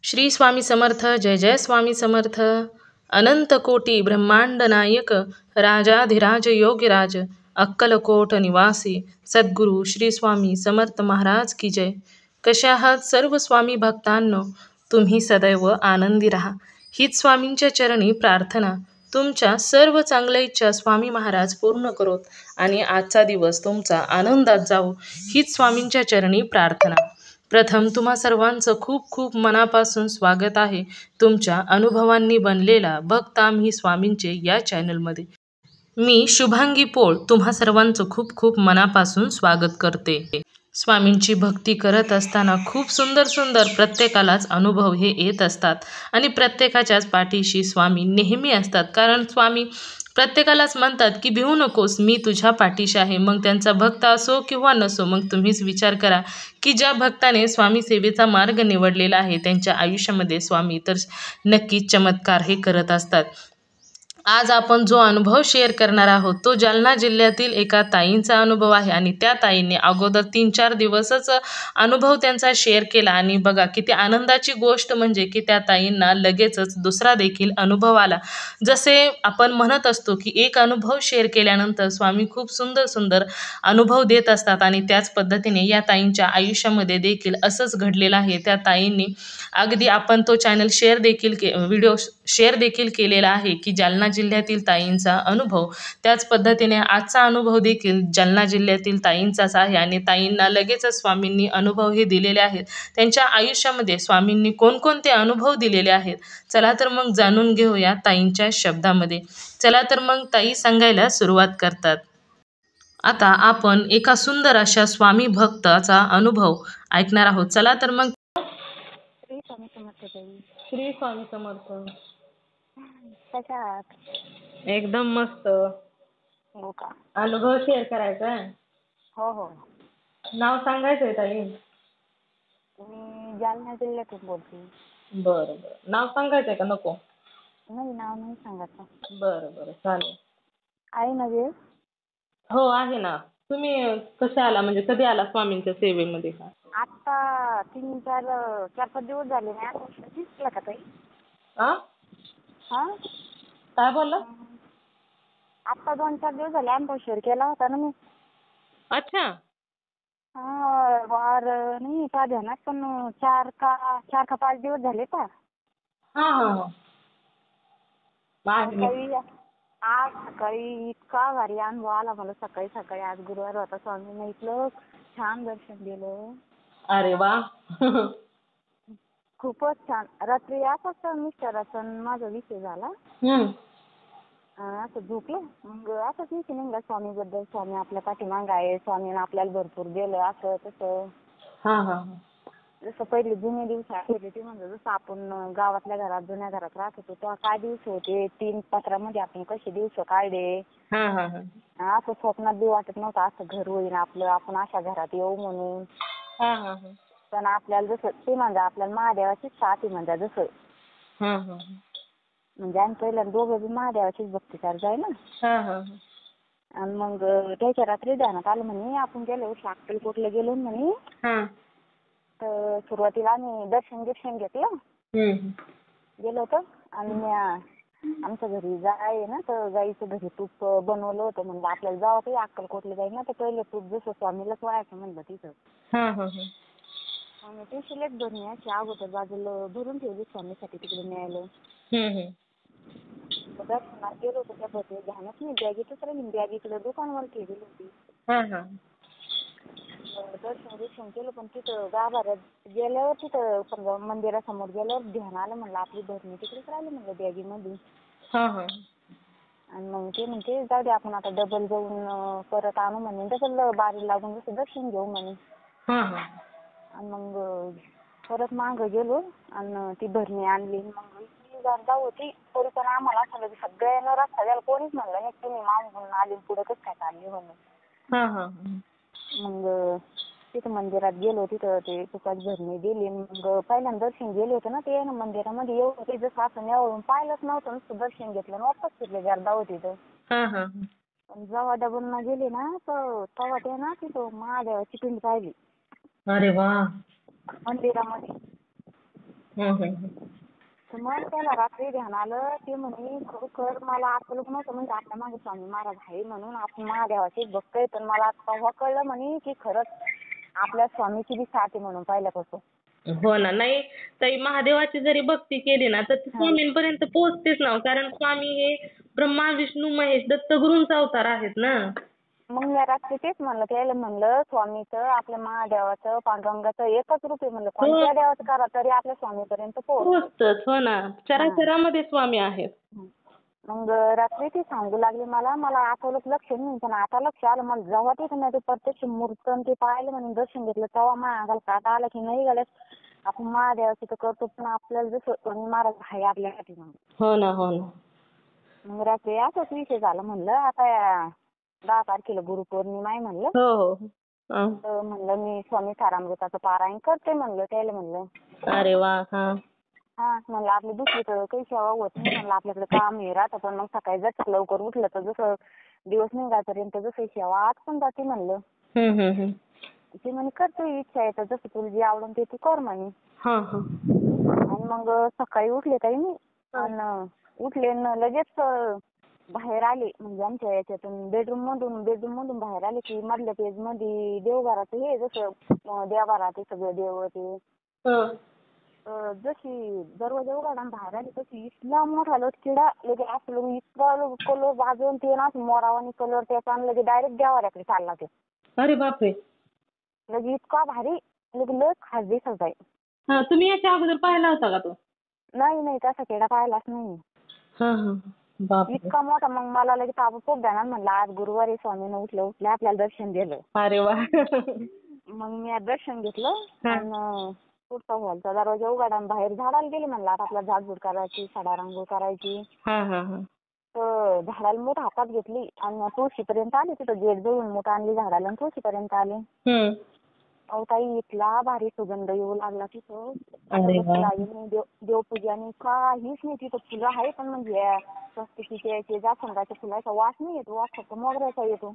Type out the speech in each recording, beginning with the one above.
श्री स्वामी समर्थ. जय जय स्वामी समर्थ. अनंत कोटी ब्रह्मांड नायक राजाधिराज योगीराज अक्कलकोट निवासी सद्गुरू श्री स्वामी समर्थ महाराज की जय. कशा आहात सर्व स्वामी भक्तांनो? तुम्ही सदैव आनंदी राहा हीच स्वामींच्या चरणी प्रार्थना. तुमच्या सर्व चांगल्या इच्छा स्वामी महाराज पूर्ण करोत आणि आजचा दिवस तुमचा आनंदात जावो हीच स्वामींच्या चरणी प्रार्थना. प्रथम तुम्हा सर्वांचं खूप खूप मनापासून स्वागत आहे तुमच्या अनुभवांनी बनलेला भक्त आम्ही स्वामींचे या चॅनलमध्ये. मी शुभांगी पोळ तुम्हा सर्वांचं खूप खूप मनापासून स्वागत करते. स्वामींची भक्ती करत असताना खूप सुंदर सुंदर प्रत्येकालाच अनुभव हे येत असतात आणि प्रत्येकाच्याच पाठीशी स्वामी नेहमी असतात. कारण स्वामी प्रत्येकालाच म्हणतात की भिवू नकोस, मी तुझ्या पाठीशी आहे. मग त्यांचा भक्त असो किंवा नसो, मग तुम्हीच विचार करा की ज्या भक्ताने स्वामी सेवेचा मार्ग निवडलेला आहे त्यांच्या आयुष्यामध्ये स्वामी तर नक्कीच चमत्कार हे करत असतात. आज आपण जो अनुभव शेअर करणार आहोत तो जालना जिल्ह्यातील एका ताईंचा अनुभव आहे आणि त्या ताईंनी अगोदर 3-4 दिवसच अनुभव त्यांचा शेअर केला आणि बघा किती आनंदाची गोष्ट म्हणजे की त्या ताईंना लगेचच दुसरा देखील अनुभव आला. जसे आपण म्हणत असतो की एक अनुभव शेअर केल्यानंतर स्वामी खूप सुंदर सुंदर अनुभव देत असतात आणि त्याच पद्धतीने या ताईंच्या आयुष्यामध्ये देखील असंच घडलेलं आहे. त्या ताईंनी अगदी आपण तो चॅनल शेअर देखील व्हिडिओ शेअर देखील केलेला आहे की जालना जिल्ह्यातील ताईंचा अनुभव. त्याच पद्धतीने आजचा अनुभव देखील जालना जिल्ह्यातील ताईंचाच आहे आणि ताईंना लगेचच स्वामींनी अनुभव हे दिलेले आहेत. त्यांच्या आयुष्यामध्ये स्वामींनी कोणकोणते अनुभव दिलेले आहेत चला तर मग जाणून घेऊया ताईंच्या शब्दामध्ये. चला तर मग ताई सांगायला सुरुवात करतात. आता आपण एका सुंदर अशा स्वामी भक्ताचा अनुभव ऐकणार आहोत. चला तर मग. श्री स्वामी समर्थ ताई. श्री स्वामी समर्थ. कशा आहात? एकदम मस्त. हो का? अनुभव शेअर करायचा आहे. हो हो. नाव सांगायचंय ताई? मी जालना जिल्ह्यातून बोलते. बरं बरं. नाव सांगायचंय का नको? नाही, नाव नाही सांगायचं. बरं बरं चालेल. आहे ना वेळ? हो आहे ना. तुम्ही कसे आला म्हणजे कधी आला स्वामींच्या सेवेमध्ये का? आता 4-5 दिवस झाले नाही. आता दिसला का ताई? आ? हा? काय बोलला? आता 2-4 दिवस झाले अनुभव शेअर केला होता ना मी. अच्छा. हा वार नाही का ध्यानात पण 4 का 5 दिवस झाले का? हा हा हा. आज सकाळी इतका भारी अनुभव आला मला. सकाळी आज गुरुवार होता. स्वामींना इतकं छान दर्शन दिलं. अरे वा. खूपच छान. रात्री असाच मिस्टराचा माझा विषय झाला. असं झोपलं मग असंच विषय निघाला स्वामीबद्दल. स्वामी आपल्या पाठीमागं आहे, स्वामीने आपल्याला भरपूर दिलं असं तसं. हा हा. जसं पहिले जुने दिवस आठवले ते म्हणजे जसं आपण गावातल्या घरात जुन्या घरात राहत होतो तेव्हा काय दिवस होते. 3 पत्रामध्ये आपण कसे दिवस काढले. हा हा हा. असं स्वप्नात बी वाटत नव्हतं असं घर होईल आपलं, आपण अशा घरात येऊ म्हणून. हा हा हा. पण आपल्याला जसं ते म्हणजे आपल्याला महादेवाचीच साथ आहे म्हणजे जसं. हा हा. म्हणजे आम्ही पहिल्यांदा दोघं बी महादेवाचीच भक्ती करायचो ना. हा हा. आणि मग त्याच्या रात्री ध्यानात आलं म्हणे आपण गेलो अक्कलकोटला गेलो म्हणे. हा. तर सुरुवातीला आम्ही दर्शन घेतलं. गेलो होतो आणि आमच्या घरी गाय आहे ना तर गाईचं घरी तूप बनवलं होतं. म्हणजे आपल्याला जावं काही अक्कलकोटला जाईल ना तर पहिलं तूप जसं स्वामीलाच व्हायचं म्हणलं तिथं. हा हा. आणि ते सिलेक्ट भरणी अशी अगोदर बाजूला भरून ठेवली स्वामीसाठी तिकडे न्यायला. दर्शनात गेलो होतो त्या भरती ध्यानात नाही बॅगेतच राहिली. बॅग इकडे दुकानावर ठेवली होती. दर्शन केलं पण तिथं गाभाऱ्यात गेल्यावर तिथं समजा मंदिरासमोर गेल्यावर ध्यान आलं म्हणलं आपली भरणी तिकडेच राहिली म्हणलं बॅगेमध्ये. आणि मग ते म्हणते जाऊ दे आपण आता डबल जाऊन परत आणू म्हणे. डबल बारी लागून जसं दर्शन घेऊ म्हणे. आणि मग परत मागं गेलो आणि ती भरणी आणली. मग इतकी गर्दा होती तरी पण आम्हाला असं सगळ्यांना रस्ता द्यायला कोणीच म्हणलं नाही तुम्ही मागून आली पुढं कसं काय चालली म्हणून. मग तिथं मंदिरात गेलो. तिथं ते तुपाची भरणी दिली. मग पहिल्यांदा दर्शन गेले होते ना ते मंदिरामध्ये येऊ होते जसं असं नेवळून पाहिलंच नव्हतं. नुसतं दर्शन घेतलं वापस फिरले गर्दा होती तर. पण जेव्हा डबलला गेले ना तर तेव्हा ते ना तिथं महादेवाची पिंड पाहिली. अरे वा. मंदिरामध्ये. तर मग त्याला रात्री ध्यान आलं. ते म्हणे खरोखर मला आठवलं नव्हतं म्हणजे आपल्या मागे स्वामी महाराज आहे म्हणून आपण महादेवाचे भक्त आहे. पण मला आता कळलं म्हणे की खरंच आपल्या स्वामीची बी साथ आहे म्हणून पहिल्यापासून. हो ना. नाही ताई, महादेवाची जरी भक्ती केली ना तर ती स्वामींपर्यंत पोहोचतेच ना. कारण स्वामी हे ब्रह्मा विष्णू महेश दत्तगुरूंचा अवतार आहेत ना. मग मी रात्री तेच म्हणलं त्याला म्हणलं स्वामीचं आपल्या महादेवाचं पांडुरंगाचं एकच रूप आहे म्हणलं. कोणत्या देवाचं करा तरी आपल्या स्वामीपर्यंत पोहोचतच. हो ना. चराचरामध्ये स्वामी आहेत. मग रात्री ती सांगू लागली मला आठवलं लक्ष नाही पण आता लक्ष आलं मला. जेव्हा तिथं नाही ते प्रत्यक्ष मूर्त ते पाहिलं म्हणून दर्शन घेतलं तेव्हा माझ्या अंगाला काटा आला की नाही गड्या आपण महादेवाचं तर करतो पण आपल्याला जसं स्वामी महाराज आहे आपल्यासाठी म्हणून. हो ना हो ना. मग रात्री असंच विषय झाला म्हणलं आता 10 तारखेला गुरुपौर्णिमा आहे म्हणलं. हो. तर म्हणलं मी स्वामी सारामृताचं पारायण करते म्हणलं त्याला म्हणलं. अरे वा. म्हणलं आपली दुसरी तर काही सेवा होत नाही म्हणलं आपल्याकडे काम हे राहतं पण मग सकाळी जर लवकर उठलं तर जसं दिवस निघायपर्यंत जसं सेवा आटपून जाते म्हणलं. ती म्हणे करते इच्छा आहे तर जसं तुला जे आवडून ते तू कर म्हणे. आणि मग सकाळी उठले काही नाही आणि उठले लगेच बाहेर आले म्हणजे आमच्या याच्यातून बेडरूम मधून बाहेर आले की मधल्या पेज मध्ये देवघराचं हे जसं देवारात सगळं देव ते जशी दरवाजा उघडा बाहेर आली तशी इतका मोठा किडा लगे असं इतका कलर वाजवून ते ना मोरावानी कलर त्याचा लगे डायरेक्ट देवाऱ्याकडे चालला ते. अरे बापरे. लगे इतका भारी लगे लय खास दिसत आहे. तुम्ही याच्या अगोदर पाहिला होता का तो? नाही तसा किडा पाहिलाच नाही. इतका मोठा. मग मला लगे ताबडतोब देणार म्हणलं आज गुरुवारी स्वामीनं उठले आपल्याला दर्शन दिलं. अरे वा. मग मी दर्शन घेतलं आणि पुढचा हॉलचा दरवाजा उघडा बाहेर झाडाला गेले म्हणलं आता आपल्याला झाडझूड करायची साडा रांगोळ करायची. तर झाडाला मूठ हातात घेतली आणि तुळशीपर्यंत आली. तिथं गेट जवळून मूठ आणली झाडाला आणि तुळशीपर्यंत आले. अहो ताई इतला भारी सुगंध येऊ लागला तिथं. देवपूजाने काहीच नाही तिथं. फुलं आहे पण म्हणजे स्वस्तिकीचे जास्वंदाच्या फुलाचा वास नाही येतो. वास फक्त मोगऱ्याचा येतो.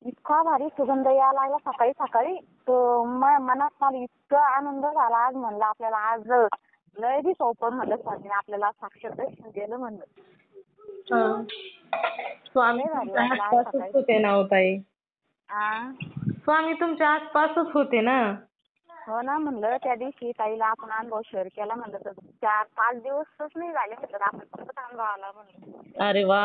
इतका भारी सुगंध यायला लागला सकाळी सकाळी. तर मनात मला इतका आनंद झाला. आज म्हणलं आपल्याला आज लय दिवसावर म्हणलं स्वामीने आपल्याला साक्षात दर्शन दिलं म्हणलं. स्वामी आसपासच होते ना हो ताई. स्वामी तुमच्या आसपासच होते ना. हो ना. म्हणलं त्या दिवशी ताईला आपण अनुभव शेअर केला म्हणलं तर 4-5 दिवसच नाही झाले म्हणलं आपण फक्त अनुभव आला म्हणलं. अरे वा.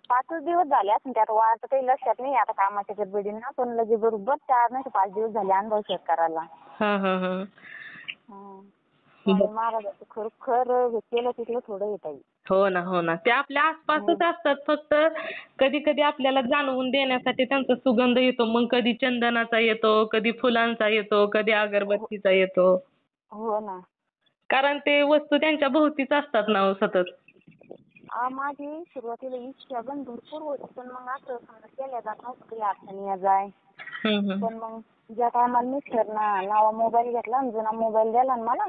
5च दिवस झाले असं त्यात वाट काही लक्षात नाही आता कामाच्या गडबडीनं पण लगे बरोबर 4 नाही 5 दिवस झाले अनुभव शेअर करायला. महाराजाचं खरोखर हे केलं तिथलं थोडं येत आहे. हो ना. ते आपल्या आसपासच असतात. फक्त कधी कधी आपल्याला जाणवून देण्यासाठी त्यांचा सुगंध येतो. मग कधी चंदनाचा येतो, कधी फुलांचा येतो, कधी अगरबत्तीचा येतो. हो ना. कारण ते वस्तू त्यांच्या भोवतीच असतात ना सतत. माझी सुरुवातीला इच्छा पण भरपूर होती पण मग असं समजा केल्या जात नव्हतं काही अडचणी या जाय. पण मग ज्या टायमाला मिस्टरना नवा मोबाईल घेतला आणि जुना मोबाईल दिला ना मला.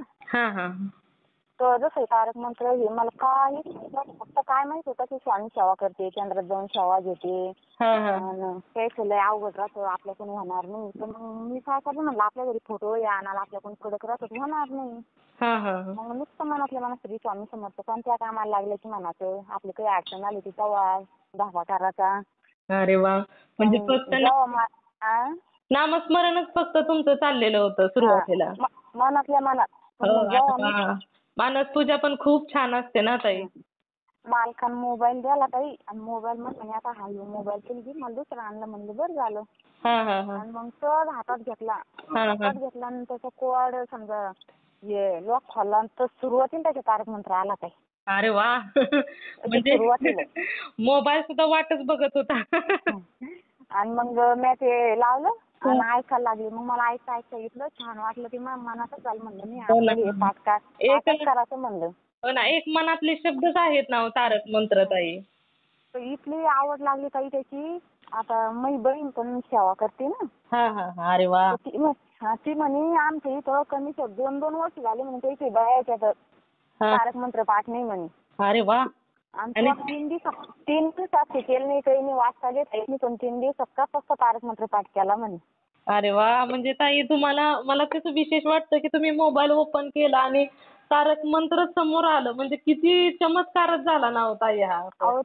तर जसं तारक मंत्र हे मला काही फक्त काय माहित होतं की स्वामी सेवा करते केंद्रात जाऊन सेवा घेते. काही लय अवघड राहतं आपल्याकडून होणार नाही. तर मग मी काय करते म्हणलं आपल्या घरी फोटो या आणायला आपल्याकडून कडक राहतं होणार नाही. मग नुसतं मनातल्या मनात श्री स्वामी समर्थ पण त्या कामाला लागलं की म्हणायचं आपली काही अडचण आली ती तेव्हा धावा करायचा. अरे वा. म्हणजे फक्त नामस्मरणच फक्त तुमचं चाललेलं होतं सुरुवातीला. मनातल्या मनात. मानस पूजा पण खूप छान असते ना ताई. मालकानं मोबाईल द्याला ताई आणि मोबाईल म्हटलं आता हा मोबाईल केली मला दुसरा आणलं म्हणलं बरं झालं. आणि मग सहज हातात घेतला. आणि त्याचा कोड समजा लॉक खोलला तर सुरुवातीला त्याच्या तारक मंत्र आला ताई. अरे वा. म्हणजे मोबाईल सुद्धा वाटच बघत होता. आणि मग मी ते लावलं आणि ऐकायला लागली. मग मला ऐकायचं इतकं छान वाटलं की मनातच झालं म्हणलं मी हे पाठ करायचं म्हणलं. हो ना. एक मनातले शब्दच आहेत ना तारक मंत्र ताई. तर इतकी आवड लागली ताई त्याची. आता माझी बहीण पण सेवा करते ना. अरे वा. ती म्हणे आमच्या इथं कमी 2-2 वर्ष झाले म्हणून त्याची बायाच्या तारक मंत्र पाठ नाही म्हणे. अरे वा. आणि 3 दिवसात केलं नाही काही नाही वाचता येत नाही पण 3 दिवसात फक्त तारक मंत्र पाठ केला म्हणे. अरे वा, म्हणजे ताई तुम्हाला मला त्याचं विशेष वाटतं की तुम्ही मोबाईल ओपन केला आणि तारक मंत्र समोर आलं, म्हणजे किती चमत्कारच झाला ना हो ताई हा असं. अहो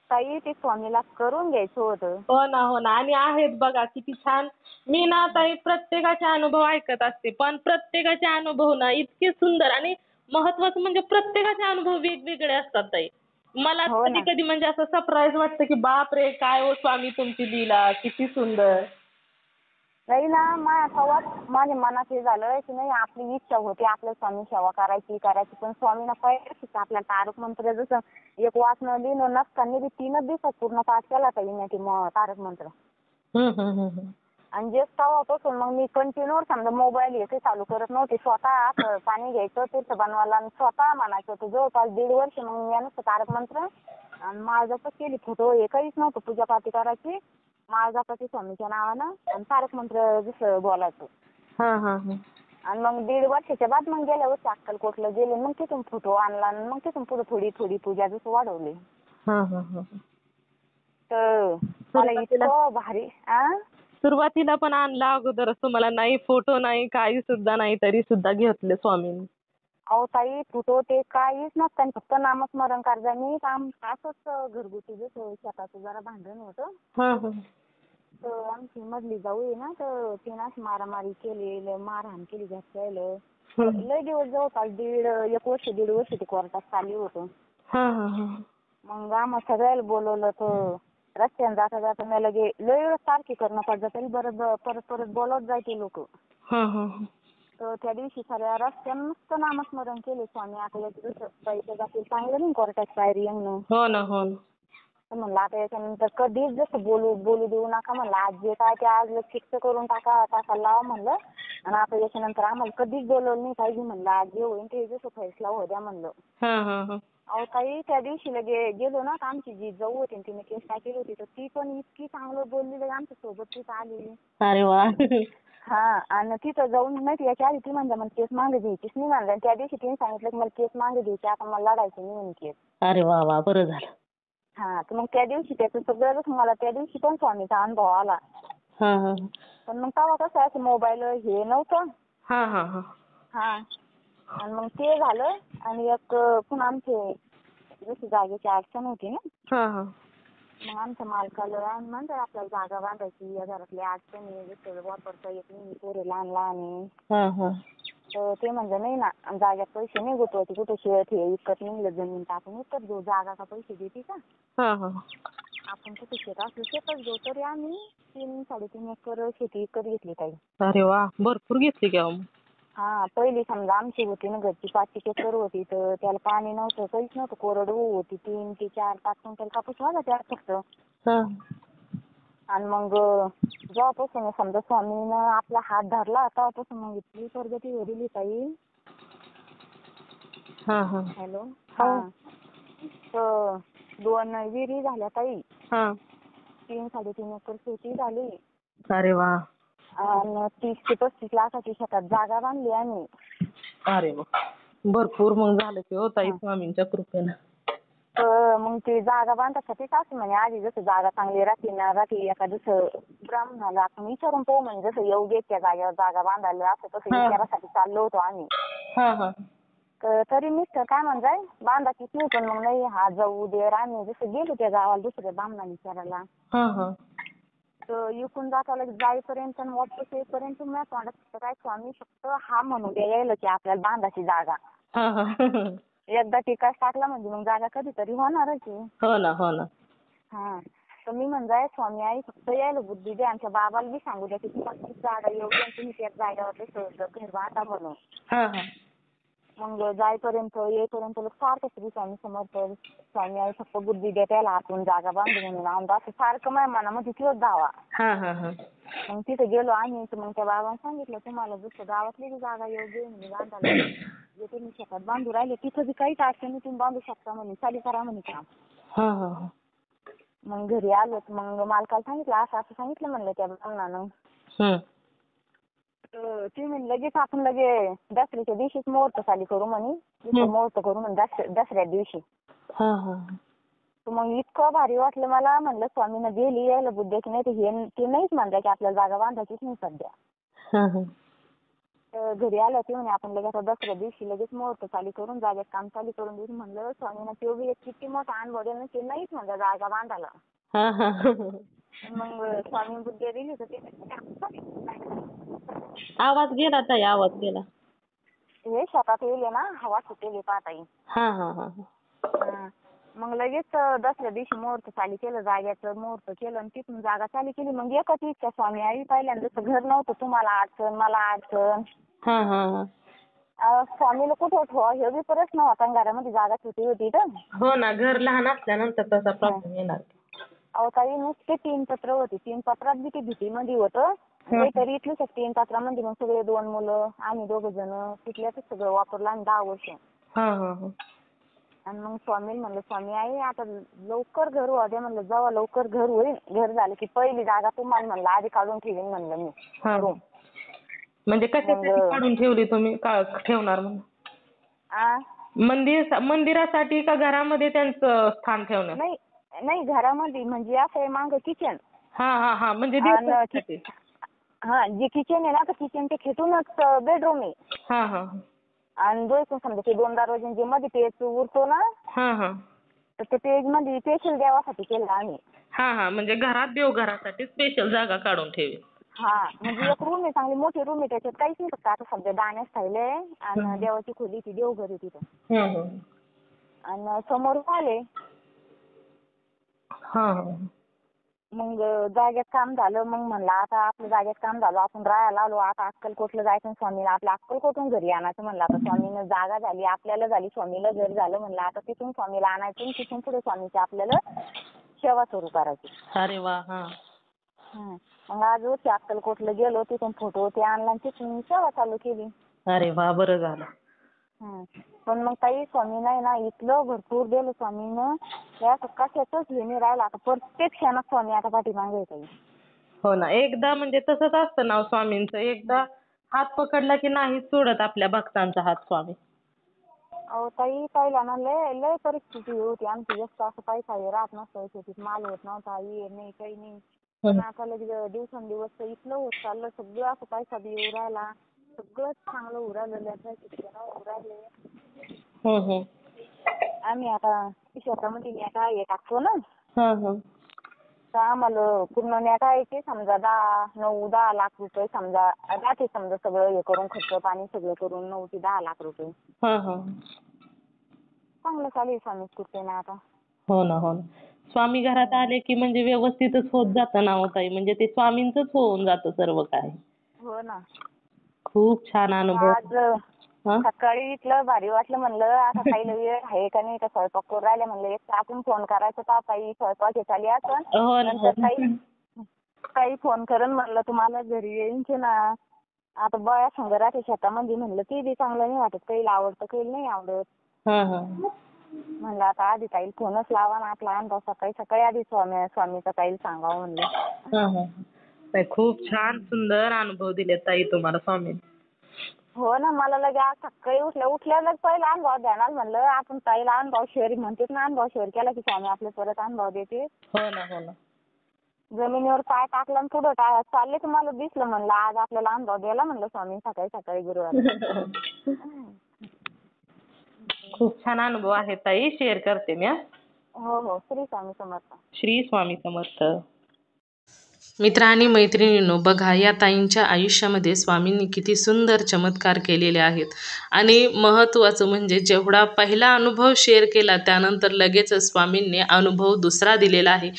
ताई ते स्वामीला करून घ्यायचं होतं. हो ना, हो ना. आणि आहेत बघा किती छान. मी ना ताई प्रत्येकाचे अनुभव ऐकत असते, पण प्रत्येकाचे अनुभव ना इतके सुंदर आणि महत्त्वाचं म्हणजे प्रत्येकाचे अनुभव वेगवेगळे असतात ताई. मला हो ना. कधी-कधी म्हणजे असं सरप्राईज वाटतं की बापरे! काय हो स्वामी तुमची लीला, किती सुंदर. नाही ना, तेव्हाच माझ्या मनात हे झालं की नाही आपली इच्छा होती आपल्या स्वामी सेवा करायची. पण स्वामींना पहिल्याच आपल्या तारक मंत्र जसं एक वाचणं लिहिलं नसताना बी 3च दिवसात पूर्ण पाठ केला ताईने ते तारक मंत्र. हं, हं, हं, हं. आणि जे तेव्हापासून मग मी कंटिन्यू समजा मोबाईल हे ते चालू करत नव्हते. स्वतः असं पाणी घ्यायचं, तीर्थ बनवायला आणि स्वतः म्हणायचं. ते जवळपास 1.5 वर्ष मग मी नुसतं तारक मंत्र आणि माळ जपच केली. फोटो हे काहीच नव्हतं. पूजापाठी करायची, माळ जपायची स्वामीच्या नावानं आणि तारक मंत्र जसं बोलायचं. हां, हां, हां. आणि मग 1.5 वर्षाच्या बाद मग गेल्या वर्षी अक्कलकोटला गेले. मग तिथून फोटो आणला आणि मग तिथून पुढे थोडी थोडी पूजा जसं वाढवली. हां, हां, हां. तर मला सुरुवातीला इतकं भारी सुरुवातीला पण आणला अगोदरच तुम्हाला नाही फोटो नाही काही सुद्धा नाही तरी सुद्धा घेतले स्वामींनी. अहो ताई फोटो ते काहीच नसतं. फक्त नामस्मरण करायचं. काम असंच घरगुती जसं शेताचं जरा भांडण होतं. हां, हां. तर आमची मधली जाऊ आहे ना, तर तिनं अशी मारामारी केली, लय मारहाण केली घरच्याला. हं. लय दिवस जवळपास 1 वर्ष ते कोर्टात चालू होतं. हां, हां, हां. मग आम्हा सगळ्याला बोलवलं तर रस्त्याने जाता जाता मला लय वेळ सारखी करणं पडलं तरी परत परत बोलवत जायचे लोक. हां, हां, हां. तर त्या दिवशी सगळ्या रस्त्यानं नुसतं नामस्मरण केले स्वामी. आता याची जसं पैसे जातील सांगितलं नाही कोर्टाची पायरी येऊन. हो ना, हो ना. तर म्हणलं आता याच्यानंतर कधीच जसं बोलू देऊ नका म्हणलं. आज जे काय ते आज फिक्स करून टाकायला लावा म्हणलं. आणि आता याच्यानंतर आम्हाला कधीच बोलवलं नाही पाहिजे म्हणलं. आज जे होईल ते जसं फैसला होऊ द्या म्हणलं. हां, हां, हां. अहो ताई त्या दिवशी गेलो ना तर आमची जी जाऊ होती तिने केस टाकेली होती तर ती पण इतकी चांगलं बोलली आमच्या सोबत तिथं आली. अरे वाह! हा आणि तिथं जाऊन नाही याच्या आधी ती म्हणलं मला केस मागे घ्यायचीच नाही म्हणलं. आणि त्या दिवशी तिने सांगितलं की मला केस मागे घ्यायची आता मला लढायची नाही म्हणे केस. अरे वाह, वाह! बरं झालं. हा तर मग त्या दिवशी त्याचं सगळंच मला त्या दिवशी पण स्वामीचा अनुभव आला. हां, हां. पण मग तेव्हा कसं असं मोबाईल हे नव्हतं. हां, हां, हां. हा आणि मग ते झालं आणि एक पुन्हा आमचे जशी जागेची अडचण होती ना. हां, हां. मग आमच्या मालकाला म्हणतात आपल्याला जागा बांधायची या घरातली अडचण आहे जसं वापरता येत नाही पोरं लहान आहे. हां, हां. तर ते म्हणलं नाही ना जाग्यात पैसे नाही गुतवायचे कुठे शेत हे विकत निघलं जमीन तर आपण विकत घेऊ. जागा का पैसे देते का हां, हां. आपण कुठे शेत असलं शेतच घेऊ. तरी आम्ही 3-3.5 एकर शेती विकत घेतली ताई. अरे वाह! भरपूर घेतली की अहो मग. हा पहिली समजा आमची होती ना घरची 5 एकर होती तर त्याला पाणी नव्हतं काहीच नव्हतं कोरडवाहू होती. 3 ते 4-5 क्विंटल कापूस व्हायचा त्यात फक्त. हां. आणि मग जेव्हापासून समजा स्वामीनं आपला हात धरला तेव्हापासून मग इतकी प्रगती होईल ताई. हां, हां. हॅलो हा तर 2 विहिरी झाल्या ताई. हां. 3-3.5 एकर शेती झाली. अरे वाह! आणि 30 ते 35 लाखाची शेतात जागा बांधली आम्ही. अरे वाह! भरपूर मग झालं की हो ताई हा. स्वामींच्या कृपेनं. तर मग ती जागा बांधायसाठी सासू म्हणे आधी जसं जागा चांगली राहते एका दुसरं ब्राह्मणाला आपण विचारून पाहू म्हणजे जसं योग्य त्या जागेवर जागा बांधायला असं तसं हा. विचारासाठी चाललो होतो आम्ही. हां, हां. तरी मिस्टर काय म्हणताय बांधायचीच नाही पण मग नाही हा जाऊ दे आम्ही जसं गेलो त्या गावाला दुसऱ्या ब्राह्मणाला विचारायला. हां, हां. तर इकडून जाईपर्यंत आणि वापस येईपर्यंत मी तोंडात फक्त काय स्वामी फक्त हा म्हणू द्या यायला की आपल्याला बांधायची जागा. हां, हां. एकदा टिकास टाकला म्हणजे मग जागा कधीतरी होणारच आहे. हो ना, हो ना. हा तर मी म्हणताय स्वामी आई फक्त यायला बुद्धी द्या. आमच्या बाबाला बी सांगू द्या की तुम्हाला जागा योग्य तुम्ही त्या जागेवर घर बांधा म्हणून. हां, हां. मग येईपर्यंत सारखं श्री स्वामी समर्थ स्वामी आई फक्त बुद्धी द्या त्याला आतून जागा बांधू म्हणून आमदा असं सारखं माझ्या मनामध्ये तिथंच जावा. हां, हां, हां. मग तिथे गेलो आम्ही तर मग त्या बाबांनी सांगितलं तुम्हाला जसं गावातली जी जागा योग्य आहे म्हणजे बांधायला जे तुम्ही शेतात बांधू राहिले तिथं बी काहीच अडचण नाही तुम्ही बांधू शकता म्हणे चालू करा म्हणे काम. हां, हां, हां. मग घरी आलो मग मालकाला सांगितलं असं सांगितलं म्हणलं त्या ब्राह्मणानं. हं. ती म्हणे लगेच आपण दसऱ्याच्या दिवशीच मुहूर्त चालू करू म्हणे. मुहूर्त करू म्हणे दसऱ्या दिवशी. हां, हां. तर मग इतकं भारी वाटलं मला. म्हणलं स्वामीनं गेली यायला बुद्ध्याची, नाही तर ते नाहीच म्हणलं की आपल्याला जागा बांधायचीच नाही सध्या. तर घरी आलं ते म्हणे आपण लगेच दसऱ्या दिवशी लगेच मुहूर्त चालू करून जागेत काम चालू करून देऊ. म्हणलं स्वामीनं तो बी एक किती मोठा अनुभव दिला, ते नाहीच म्हणलं जागा बांधायला. मग स्वामी बुद्धी दिली तर ते आवाज गेला ताई, आवाज गेला. हे शेतात येईल ना, हवा सुटेली पाहता येईल. मग लगेच दसऱ्या दिवशी मुहूर्त चालू केलं, जाग्याचं मुहूर्त केलं आणि तिथून जागा चालू केली. मग एकच इच्छा स्वामी आई, पहिल्यांदा घर नव्हतं, तुम्हाला अडचण मला अडचण. स्वामीला कुठं ठेवा हे बी प्रश्न होता, घरामध्ये जागा छोटी होती तर. हो ना, घर लहान असल्यानंतर तसा प्रॉब्लेम येणार. अहो ताई नुसते 3 पत्र होती, 3 पत्रात बी ते भीतीमध्ये होतं. तरी इथलंच 3 पत्रामध्ये मग सगळे 2 मुलं आम्ही 2 जण तिथल्याच सगळं वापरलं आम्ही 10 वर्ष. आणि मग स्वामी म्हणलं स्वामी आई आता लवकर घर होऊ द्या म्हणलं, जेव्हा लवकर घर होईल, घर झालं की पहिली जागा तुम्हाला म्हणलं आधी काढून ठेवीन म्हणलं मी. म्हणजे कशासाठी काढून ठेवली तुम्ही, का ठेवणार म्हणून? मंदिरासाठी का घरामध्ये त्यांचं स्थान ठेवणार? नाही घरामध्ये, म्हणजे असं आहे मागं किचन. म्हणजे जे किचन आहे ना, तर किचनच्या खेटूनच बेडरूम आहे. आणि दोन समजा ते 2 दरवाजे जे मध्ये पेज उरतो ना, तर ते पेज मध्ये स्पेशल देवासाठी केलं आम्ही. म्हणजे घरात देवघरासाठी स्पेशल जागा काढून ठेवी. म्हणजे एक रूम आहे, चांगली मोठी रूम आहे, त्याच्यात काहीच नाही, फक्त आता सध्या दाण्यास ठेवले आणि देवाची खोली ती देवघर आहे तिथं. आणि समोर आले. मग जागेत काम झालं. मग म्हणलं आता आपलं जागेत काम झालं, आपण राहायला आलो, आता अक्कलकोटला जायचं स्वामीला आपलं अक्कलकोटून घरी आणायचं. म्हणलं आता स्वामीनं जागा झाली, आपल्याला झाली, स्वामीला घर झालं. म्हणलं आता तिथून स्वामीला आणायचं, तिथून पुढे स्वामीची आपल्याला सेवा सुरू करायची. अरे वा. मग आज होती अक्कलकोटला गेलो, तिथून फोटो ते आणला आणि तिथून सेवा चालू केली. अरे वा, बरं झालं. पण मग काही स्वामी नाही ना, इथलं भरपूर दिलं स्वामीनं, असं कशातच हे नाही राहिलं. आता प्रत्येक क्षणात स्वामी आता पाठीमागे येत. हो ना, एकदा म्हणजे तसंच असतं ना स्वामींचं, एकदा हात पकडला की नाही सोडत आपल्या भक्तांचा हात स्वामी. अहो ताई पहिला ना लय परिस्थिती होती आमची, जास्त असं पैसा राहत नसतं, शेतीत माल होत नव्हता, ये नाही काही नाही. पण आता लगेच दिवसेंदिवस इथलं होत चाललं, सगळं असं पैसा बी येऊ राहिला, सगळं चांगलं होऊ राहिलं, शिक्षण होऊ राहिले. आम्ही आता शेतामध्ये नेटा हे टाकतो ना, तर आम्हाला पूर्ण नेटायचे समजा 9-10 लाख रुपये समजा जाते, समजा सगळं हे करून खर्च पाणी सगळं करून 9 ते 10 लाख रुपये. चांगलं चालू आहे स्वामी कृपेने आता. हो ना. स्वामी घरात आले की म्हणजे व्यवस्थितच होत जातं ना हो ताई, म्हणजे ते स्वामींचंच होऊन जातं सर्व काय. हो ना. खूप छान अनुभव. आज सकाळी इथलं भारी वाटलं. म्हणलं आता ताईला वेळ आहे का नाही, का स्वयंपाक करून राहिले. म्हणलं एक आपण फोन करायचं का ताई स्वयंपाक चालली असं, नंतर ताई फोन करून म्हणलं तुम्हाला घरी यायचे ना. आता बया संग राहते शेतामध्ये, म्हणलं ती बी चांगलं नाही वाटत, काही आवडतं काही नाही आवडत. म्हणलं आता आधी ताईला फोनच लावा ना, आपला अनुभव सकाळी आधी स्वामीचा ताईला सांगावं म्हणलं. खूप छान सुंदर अनुभव दिले ताई तुम्हाला स्वामी. हो ना, मला लगे आज सकाळी उठल्या पहिला अनुभव देणार. म्हणलं आपण ताईला अनुभव शेअर म्हणतेच ना, अनुभव शेअर केला की स्वामी आपले परत अनुभव देते. हो ना. जमिनीवर पाय टाकला आणि पुढे चालले तुम्हाला दिसलं. म्हणलं आज आपल्याला अनुभव द्यायला म्हणलं स्वामी सकाळी गुरुवार. खूप छान अनुभव आहे ताई, शेअर करते मी. हो, श्री स्वामी समर्थ. श्री स्वामी समर्थ. मित्र आणि मैत्रिणींनो, बघा या ताईंच्या आयुष्यामध्ये स्वामींनी किती सुंदर चमत्कार केलेले आहेत. आणि महत्त्वाचं म्हणजे जेवढा पहिला अनुभव शेअर केला त्यानंतर लगेचच स्वामींनी अनुभव दुसरा दिलेला आहे.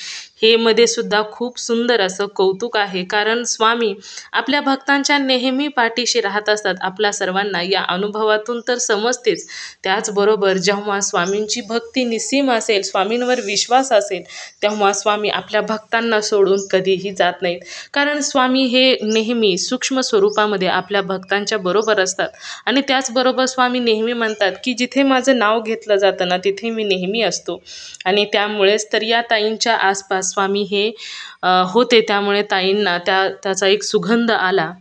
हे मध्ये सुद्धा खूप सुंदर असं कौतुक आहे, कारण स्वामी आपल्या भक्तांच्या नेहमी पाठीशी राहत असतात. आपल्या सर्वांना या अनुभवातून तर समजतेच, त्याचबरोबर जेव्हा स्वामींची भक्ती निस्सीम असेल, स्वामींवर विश्वास असेल, तेव्हा स्वामी आपल्या भक्तांना सोडून कधीही जात नाहीत. कारण स्वामी हे नेहमी सूक्ष्म स्वरूपामध्ये आपल्या भक्तांच्या बरोबर असतात. आणि त्याचबरोबर स्वामी नेहमी म्हणतात की जिथे माझं नाव घेतलं जातं ना, तिथे मी नेहमी असतो. आणि त्यामुळेच तर या ताईंच्या आसपास स्वामी हे होते, त्यामुळे ताईंना त्याचा एक सुगंध आला.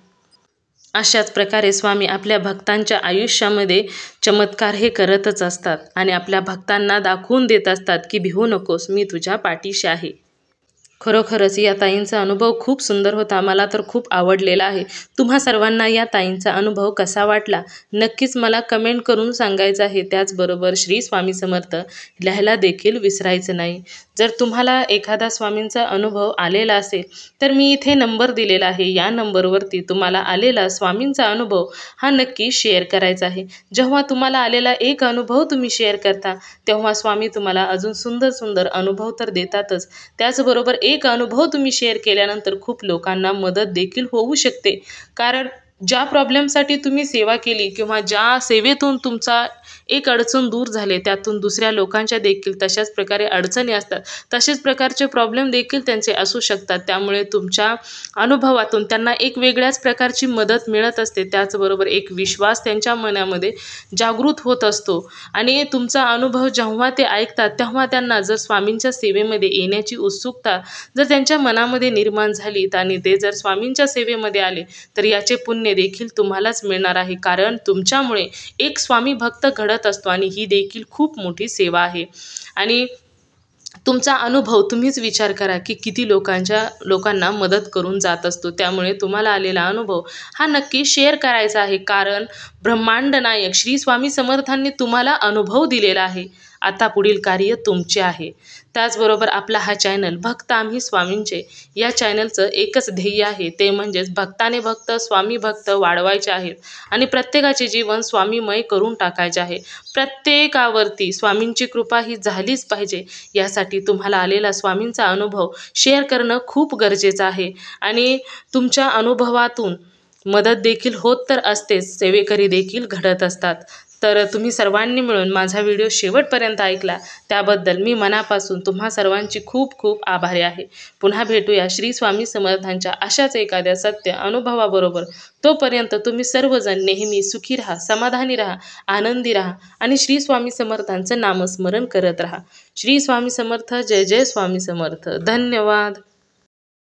अशाच प्रकारे स्वामी आपल्या भक्तांच्या आयुष्यामध्ये चमत्कार हे करतच असतात आणि आपल्या भक्तांना दाखवून देत असतात की भिवू नकोस, मी तुझ्या पाठीशी आहे. खरोखरच या ताईंचा अनुभव खूप सुंदर होता. मला तर खूप आवडलेला आहे. तुम्हा सर्वांना या ताईंचा अनुभव कसा वाटला नक्कीच मला कमेंट करून सांगायचं आहे. त्याचबरोबर श्री स्वामी समर्थ लिहायला देखील विसरायचं नाही. जर तुम्हाला एखादा स्वामींचा अनुभव आलेला असेल तर मी इथे नंबर दिलेला आहे. या नंबरवरती तुम्हाला आलेला स्वामींचा अनुभव हा नक्की शेअर करायचा आहे. जेव्हा तुम्हाला आलेला एक अनुभव तुम्ही शेअर करता तेव्हा स्वामी तुम्हाला अजून सुंदर सुंदर अनुभव तर देतातच. त्याचबरोबर एक अनुभव तुम्ही शेअर केल्यानंतर खूप लोकांना मदत देखील होऊ शकते. कारण ज्या प्रॉब्लेमसाठी तुम्ही सेवा केली किंवा ज्या सेवेतून तुमचा एक अडचण दूर झाले त्यातून दुसऱ्या लोकांच्या देखील तशाच प्रकारे अडचणी असतात. तसेच प्रकारचे प्रॉब्लेम देखील त्यांचे असू शकतात. त्यामुळे तुमच्या अनुभवातून त्यांना एक वेगळ्याच प्रकारची मदत मिळत असते. त्याचबरोबर एक विश्वास त्यांच्या मनामध्ये जागृत होत असतो आणि तुमचा अनुभव जेव्हा ते ऐकतात तेव्हा त्यांना जर स्वामींच्या सेवेमध्ये येण्याची उत्सुकता जर त्यांच्या मनामध्ये निर्माण झाली आणि ते जर स्वामींच्या सेवेमध्ये आले तर याचे पुण्य देखील तुम्हालाच मिळणार आहे. कारण तुमच्यामुळे एक स्वामी भक्त घडत असतो आणि ही देखील खूप मोठी सेवा आहे. आणि तुमचा अनुभव तुम्हीच विचार करा की किती लोकांना मदत करून जात असतो. त्यामुळे तुम्हाला आलेला अनुभव हा नक्की शेअर करायचा आहे. कारण ब्रह्मांड नायक श्री स्वामी समर्थांनी तुम्हाला अनुभव दिलेला आहे. आता पुढील कार्य तुमचे आहे. त्याचबरोबर आपला हा चॅनल भक्त आम्ही स्वामींचे या चॅनलचं एकच ध्येय आहे, ते म्हणजेच भक्ताने भक्त स्वामी भक्त वाढवायचे आहेत आणि प्रत्येकाचे जीवन स्वामीमय करून टाकायचे आहे. प्रत्येकावरती स्वामींची कृपा ही झालीच पाहिजे. यासाठी तुम्हाला आलेला स्वामींचा अनुभव शेअर करणं खूप गरजेचं आहे आणि तुमच्या अनुभवातून मदत देखील होत तर असतेच, सेवेकरी देखील घडत असतात. तर तुम्ही सर्वांनी मिळून माझा व्हिडिओ शेवटपर्यंत ऐकला त्याबद्दल मी मनापासून तुम्हा सर्वांची खूप खूप आभारी आहे. पुन्हा भेटूया श्री स्वामी समर्थांच्या अशाच एखाद्या सत्य अनुभवाबरोबर. तोपर्यंत तुम्ही सर्वजण नेहमी सुखी राहा, समाधानी राहा, आनंदी राहा आणि श्री स्वामी समर्थांचं नामस्मरण करत राहा. श्री स्वामी समर्थ. जय जय स्वामी समर्थ. धन्यवाद.